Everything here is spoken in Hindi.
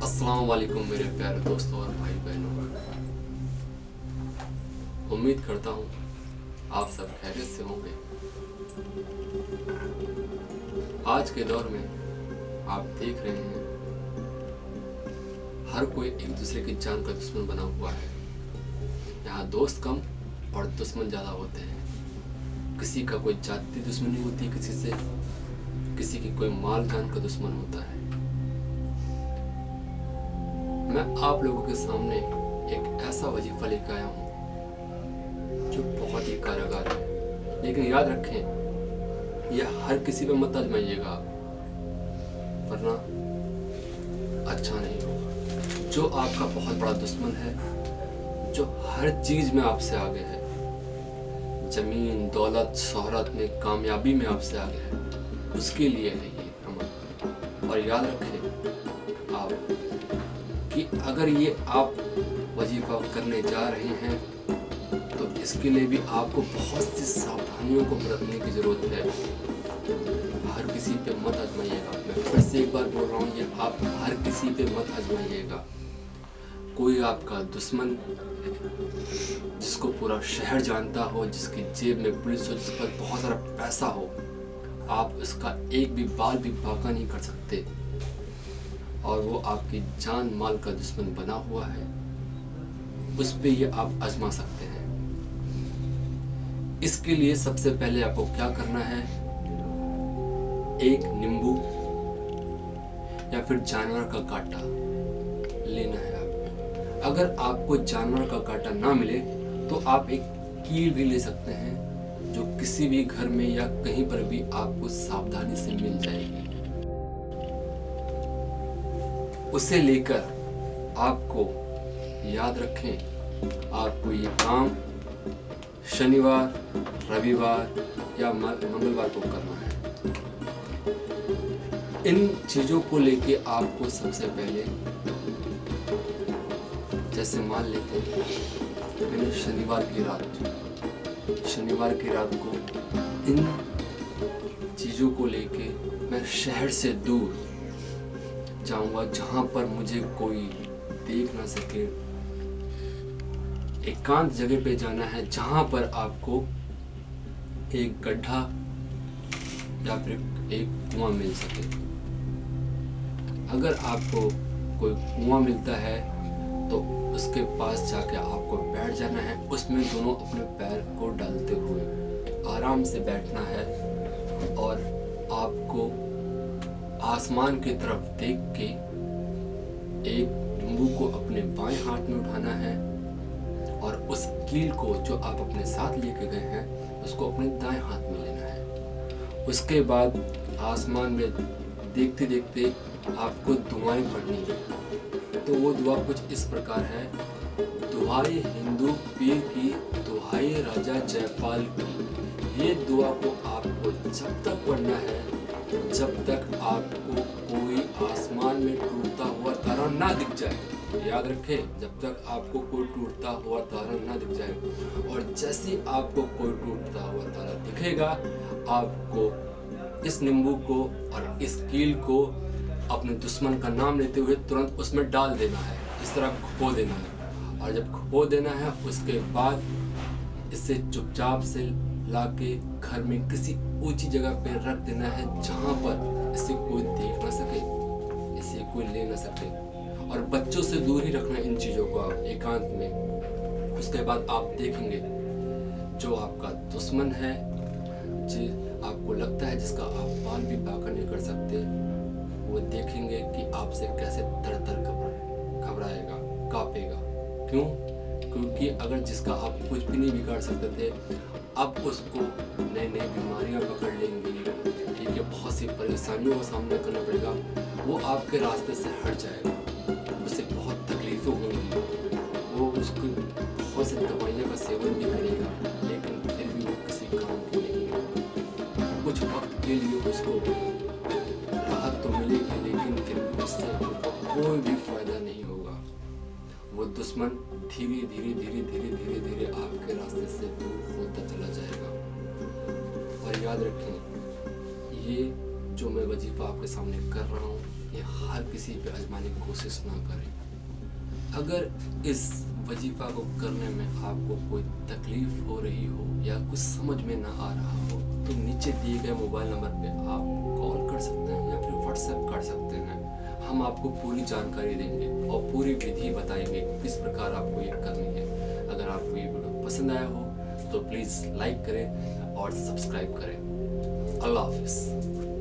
अस्सलाम वालेकुम मेरे प्यारे दोस्तों और भाई बहनों। उम्मीद करता हूँ आप सब खैरियत से होंगे। आज के दौर में आप देख रहे हैं हर कोई एक दूसरे की जान का दुश्मन बना हुआ है। यहाँ दोस्त कम और दुश्मन ज़्यादा होते हैं। किसी का कोई जाति दुश्मनी होती है किसी से, किसी की कोई माल जान का दुश्मन होता है। मैं आप लोगों के सामने एक ऐसा वजीफा लेकर आया हूँ जो बहुत ही कारगर है, लेकिन याद रखें यह हर किसी पे मत आजमाइएगा वरना अच्छा नहीं होगा। जो आपका बहुत बड़ा दुश्मन है, जो हर चीज में आपसे आगे है, जमीन दौलत शोहरत में कामयाबी में आपसे आगे है, उसके लिए है ये अमल। और याद रखें आप कि अगर ये आप वजीफा करने जा रहे हैं तो इसके लिए भी आपको बहुत सी सावधानियों को बरतने की ज़रूरत है। हर किसी पे मत आजमाइएगा। मैं फिर से एक बार बोल रहा हूँ, ये आप हर किसी पे मत आजमाइएगा। कोई आपका दुश्मन जिसको पूरा शहर जानता हो, जिसकी जेब में पुलिस हो, जिस पर बहुत सारा पैसा हो, आप उसका एक भी बाल भी बांका नहीं कर सकते और वो आपकी जान माल का दुश्मन बना हुआ है, उस पे ये आप आजमा सकते हैं। इसके लिए सबसे पहले आपको क्या करना है, एक नींबू या फिर जानवर का कांटा लेना है आपको। अगर आपको जानवर का कांटा ना मिले तो आप एक कील भी ले सकते हैं, जो किसी भी घर में या कहीं पर भी आपको सावधानी से मिल जाएगी। उसे लेकर आपको याद रखें, आपको ये काम शनिवार, रविवार या मंगलवार को करना है। इन चीजों को लेके आपको सबसे पहले, जैसे मान लेते हैं मैंने शनिवार की रात को इन चीजों को लेके मैं शहर से दूर जाऊंगा, जहां पर मुझे कोई देख ना सके। एकांत जगह पे जाना है जहां पर आपको एक गड्ढा या फिर एक कुआं मिल सके। अगर आपको कोई कुआं मिलता है तो उसके पास जाके आपको बैठ जाना है। उसमें दोनों अपने पैर को डालते हुए आराम से बैठना है और आपको आसमान की तरफ देख के एक नींबू को अपने बाएं हाथ में उठाना है और उस कील को जो आप अपने साथ लेके गए हैं उसको अपने दाएं हाथ में लेना है। उसके बाद आसमान में देखते देखते आपको दुआएं पढ़नी है। तो वो दुआ कुछ इस प्रकार है, दुहाई हिंदू पीर की, दुहाई राजा जयपाल की। ये दुआ को आपको जब तक पढ़ना है जब तक आपको कोई आसमान में टूटता हुआ तारा ना दिख जाए। याद रखें, जब तक आपको कोई टूटता हुआ तारा ना दिख जाए। और जैसे ही आपको कोई टूटता हुआ तारा दिखेगा, आपको इस नींबू को और इस कील को अपने दुश्मन का नाम लेते हुए तुरंत उसमें डाल देना है। इस तरह खो देना है और जब खो देना है उसके बाद इसे चुपचाप से लाके घर में किसी ऊंची जगह पे रख देना है, जहां पर इसे कोई देख ना सके, इसे कोई ले ना सके। और बच्चों से दूर ही रखना इन चीजों को आप एकांत में। उसके बाद आप देखेंगे जो आपका दुश्मन है, जो आपको लगता है जिसका आप बाल भी बांका नहीं कर सकते, वो देखेंगे कि आपसे कैसे तर घबराएगा, कांपेगा। क्यों? क्योंकि अगर जिसका आप कुछ भी नहीं बिगाड़ सकते थे, अब उसको नई नई बीमारियां पकड़ लेंगी, ठीक है, बहुत सी परेशानियों का सामना करना पड़ेगा। वो आपके रास्ते से हट जाएगा, उसे बहुत तकलीफें होंगी, वो उसको बहुत सी दवाइयों का सेवन भी करेगा, लेकिन फिर भी वो किसी काम की नहीं है। कुछ वक्त के लिए उसको राहत तो मिलेगी, लेकिन फिर भी उससे कोई भी फायदा नहीं होगा। वो दुश्मन धीरे धीरे धीरे धीरे धीरे धीरे आपके रास्ते से दूर होता चला जाएगा। और याद रखें, ये जो मैं वजीफा आपके सामने कर रहा हूँ, ये हर किसी पे आजमाने की कोशिश ना करें। अगर इस वजीफ़ा को करने में आपको कोई तकलीफ़ हो रही हो या कुछ समझ में ना आ रहा हो तो नीचे दिए गए मोबाइल नंबर पे आप कॉल कर सकते हैं या फिर व्हाट्सएप कर सकते हैं। हम आपको पूरी जानकारी देंगे और पूरी विधि बताएंगे किस प्रकार आपको ये करनी है। अगर आपको ये वीडियो पसंद आया हो तो प्लीज़ लाइक करें और सब्सक्राइब करें। अल्लाह हाफिज़।